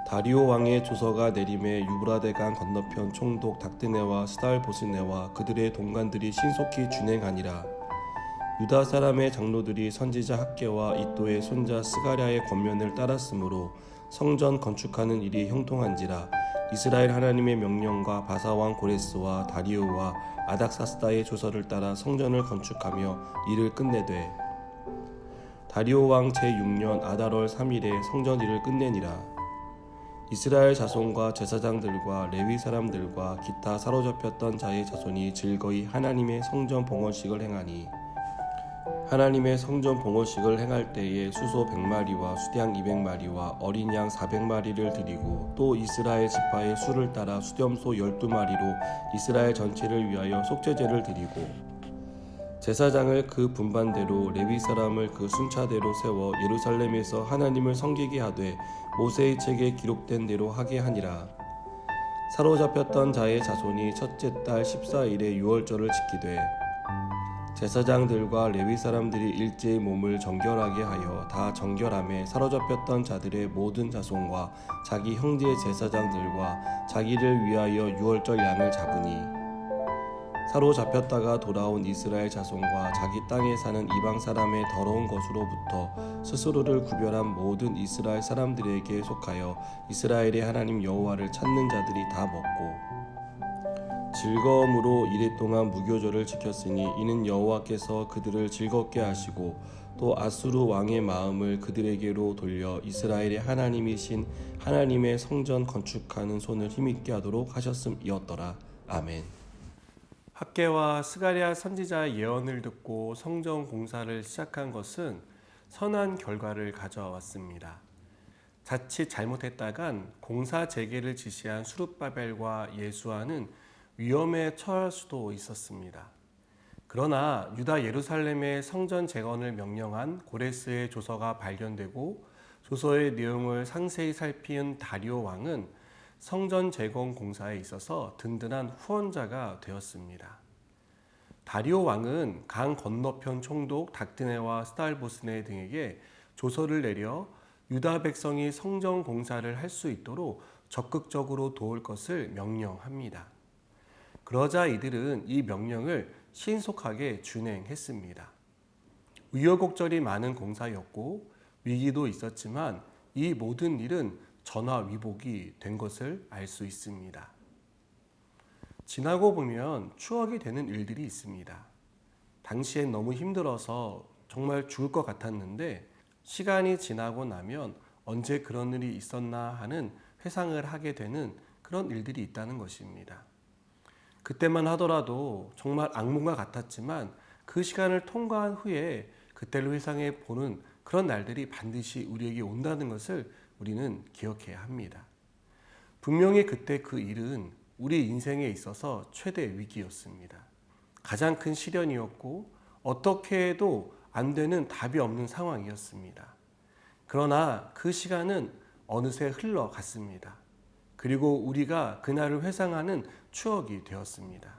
다리오 왕의 조서가 내림에 유브라데강 건너편 총독 닥드네와 스달보스네와 그들의 동관들이 신속히 준행하니라. 유다 사람의 장로들이 선지자 학개와 이도의 손자 스가랴의 권면을 따랐으므로 성전 건축하는 일이 형통한지라. 이스라엘 하나님의 명령과 바사왕 고레스와 다리오와 아닥사스다의 조서를 따라 성전을 건축하며 일을 끝내되 다리오 왕 제6년 아달월 3일에 성전 일을 끝내니라. 이스라엘 자손과 제사장들과 레위 사람들과 기타 사로잡혔던 자의 자손이 즐거이 하나님의 성전 봉헌식을 행하니 하나님의 성전 봉헌식을 행할 때에 수소 100마리와 수양 200마리와 어린 양 400마리를 드리고 또 이스라엘 지파의 수를 따라 수렴소 12마리로 이스라엘 전체를 위하여 속죄제를 드리고 제사장을 그 분반대로 레위 사람을 그 순차대로 세워 예루살렘에서 하나님을 섬기게 하되 모세의 책에 기록된 대로 하게 하니라. 사로잡혔던 자의 자손이 첫째 달 14일에 유월절을 지키되 제사장들과 레위 사람들이 일제히 몸을 정결하게 하여 다 정결함에 사로잡혔던 자들의 모든 자손과 자기 형제 제사장들과 자기를 위하여 유월절 양을 잡으니 사로잡혔다가 돌아온 이스라엘 자손과 자기 땅에 사는 이방 사람의 더러운 것으로부터 스스로를 구별한 모든 이스라엘 사람들에게 속하여 이스라엘의 하나님 여호와를 찾는 자들이 다 먹고 즐거움으로 이레 동안 무교절을 지켰으니 이는 여호와께서 그들을 즐겁게 하시고 또 아수르 왕의 마음을 그들에게로 돌려 이스라엘의 하나님이신 하나님의 성전 건축하는 손을 힘있게 하도록 하셨음이었더라. 아멘. 학개와 스가랴 선지자의 예언을 듣고 성전 공사를 시작한 것은 선한 결과를 가져왔습니다. 자칫 잘못했다간 공사 재개를 지시한 수룹바벨과 예수아는 위험에 처할 수도 있었습니다. 그러나 유다 예루살렘의 성전 재건을 명령한 고레스의 조서가 발견되고 조서의 내용을 상세히 살핀 다리오 왕은 성전 재건 공사에 있어서 든든한 후원자가 되었습니다. 다리오 왕은 강 건너편 총독 닥드네와 스달보스네 등에게 조서를 내려 유다 백성이 성전 공사를 할 수 있도록 적극적으로 도울 것을 명령합니다. 그러자 이들은 이 명령을 신속하게 준행했습니다. 우여곡절이 많은 공사였고 위기도 있었지만 이 모든 일은 전화위복이 된 것을 알 수 있습니다. 지나고 보면 추억이 되는 일들이 있습니다. 당시엔 너무 힘들어서 정말 죽을 것 같았는데 시간이 지나고 나면 언제 그런 일이 있었나 하는 회상을 하게 되는 그런 일들이 있다는 것입니다. 그때만 하더라도 정말 악몽과 같았지만 그 시간을 통과한 후에 그때를 회상해 보는 그런 날들이 반드시 우리에게 온다는 것을 우리는 기억해야 합니다. 분명히 그때 그 일은 우리 인생에 있어서 최대 위기였습니다. 가장 큰 시련이었고 어떻게 해도 안 되는 답이 없는 상황이었습니다. 그러나 그 시간은 어느새 흘러갔습니다. 그리고 우리가 그날을 회상하는 추억이 되었습니다.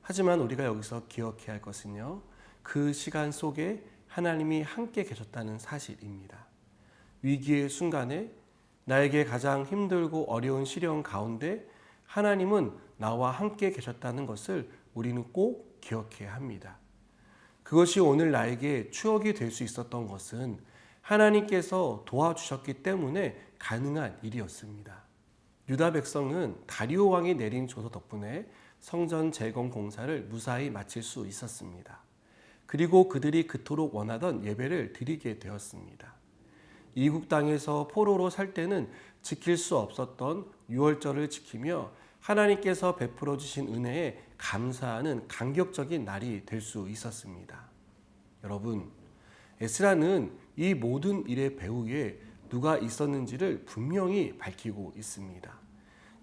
하지만 우리가 여기서 기억해야 할 것은요, 그 시간 속에 하나님이 함께 계셨다는 사실입니다. 위기의 순간에 나에게 가장 힘들고 어려운 시련 가운데 하나님은 나와 함께 계셨다는 것을 우리는 꼭 기억해야 합니다. 그것이 오늘 나에게 추억이 될 수 있었던 것은 하나님께서 도와주셨기 때문에 가능한 일이었습니다. 유다 백성은 다리오 왕이 내린 조서 덕분에 성전 재건 공사를 무사히 마칠 수 있었습니다. 그리고 그들이 그토록 원하던 예배를 드리게 되었습니다. 이국 땅에서 포로로 살 때는 지킬 수 없었던 유월절을 지키며 하나님께서 베풀어 주신 은혜에 감사하는 감격적인 날이 될 수 있었습니다. 여러분, 에스라는 이 모든 일의 배후에 누가 있었는지를 분명히 밝히고 있습니다.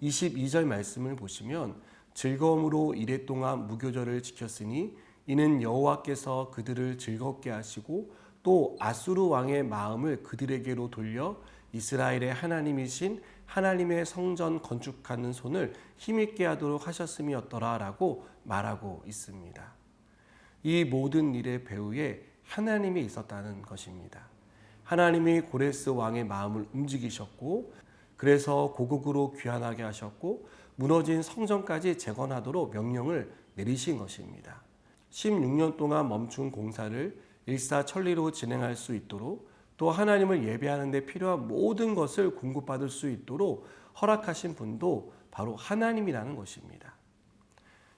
22절 말씀을 보시면 즐거움으로 이레 동안 무교절을 지켰으니 이는 여호와께서 그들을 즐겁게 하시고 또 아수르 왕의 마음을 그들에게로 돌려 이스라엘의 하나님이신 하나님의 성전 건축하는 손을 힘있게 하도록 하셨음이었더라 라고 말하고 있습니다. 이 모든 일의 배후에 하나님이 있었다는 것입니다. 하나님이 고레스 왕의 마음을 움직이셨고 그래서 고국으로 귀환하게 하셨고 무너진 성전까지 재건하도록 명령을 내리신 것입니다. 16년 동안 멈춘 공사를 일사천리로 진행할 수 있도록 또 하나님을 예배하는 데 필요한 모든 것을 공급받을 수 있도록 허락하신 분도 바로 하나님이라는 것입니다.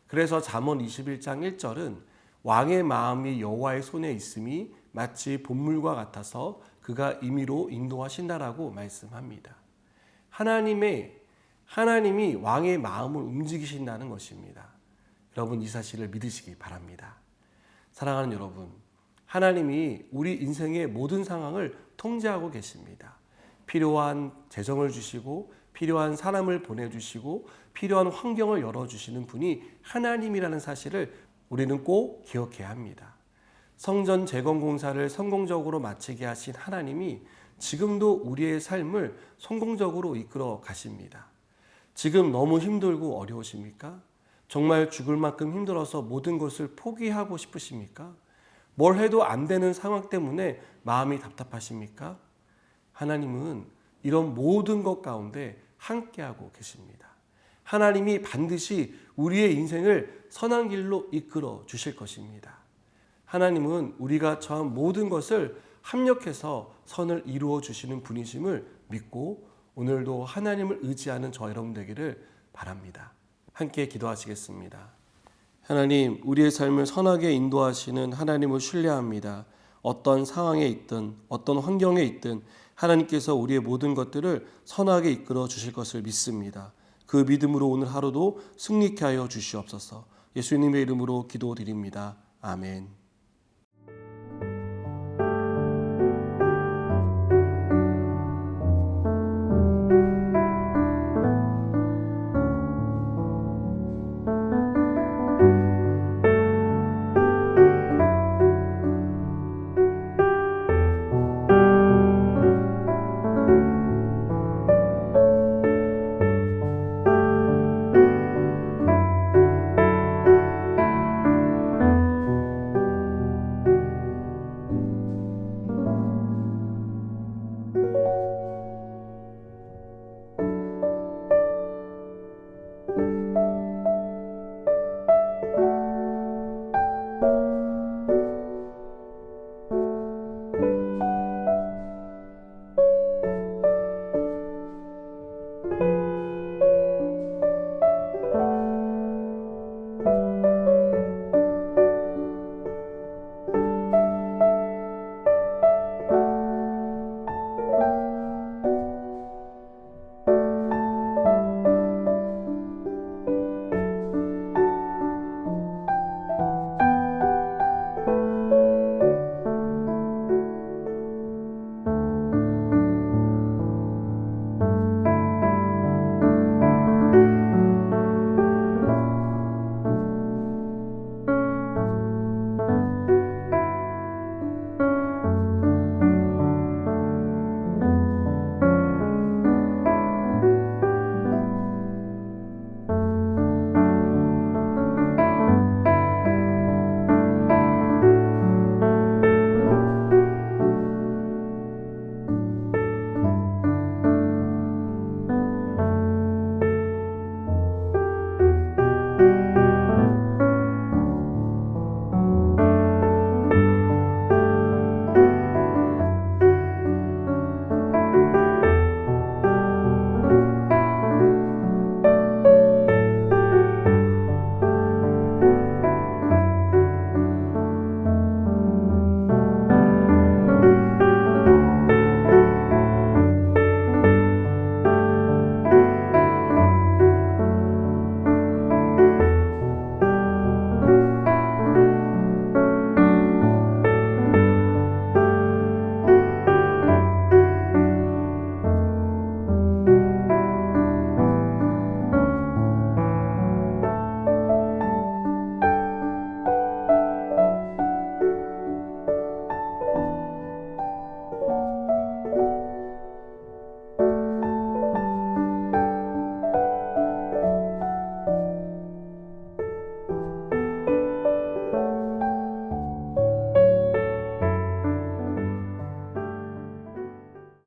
그래서 잠언 21장 1절은 왕의 마음이 여호와의 손에 있음이 마치 본물과 같아서 그가 임의로 인도하신다라고 말씀합니다. 하나님이 왕의 마음을 움직이신다는 것입니다. 여러분 이 사실을 믿으시기 바랍니다. 사랑하는 여러분, 하나님이 우리 인생의 모든 상황을 통제하고 계십니다. 필요한 재정을 주시고 필요한 사람을 보내주시고 필요한 환경을 열어주시는 분이 하나님이라는 사실을 우리는 꼭 기억해야 합니다. 성전 재건 공사를 성공적으로 마치게 하신 하나님이 지금도 우리의 삶을 성공적으로 이끌어 가십니다. 지금 너무 힘들고 어려우십니까? 정말 죽을 만큼 힘들어서 모든 것을 포기하고 싶으십니까? 뭘 해도 안 되는 상황 때문에 마음이 답답하십니까? 하나님은 이런 모든 것 가운데 함께하고 계십니다. 하나님이 반드시 우리의 인생을 선한 길로 이끌어 주실 것입니다. 하나님은 우리가 처한 모든 것을 합력해서 선을 이루어 주시는 분이심을 믿고 오늘도 하나님을 의지하는 저 여러분 되기를 바랍니다. 함께 기도하시겠습니다. 하나님, 우리의 삶을 선하게 인도하시는 하나님을 신뢰합니다. 어떤 상황에 있든 어떤 환경에 있든 하나님께서 우리의 모든 것들을 선하게 이끌어 주실 것을 믿습니다. 그 믿음으로 오늘 하루도 승리케 하여 주시옵소서. 예수님의 이름으로 기도드립니다. 아멘.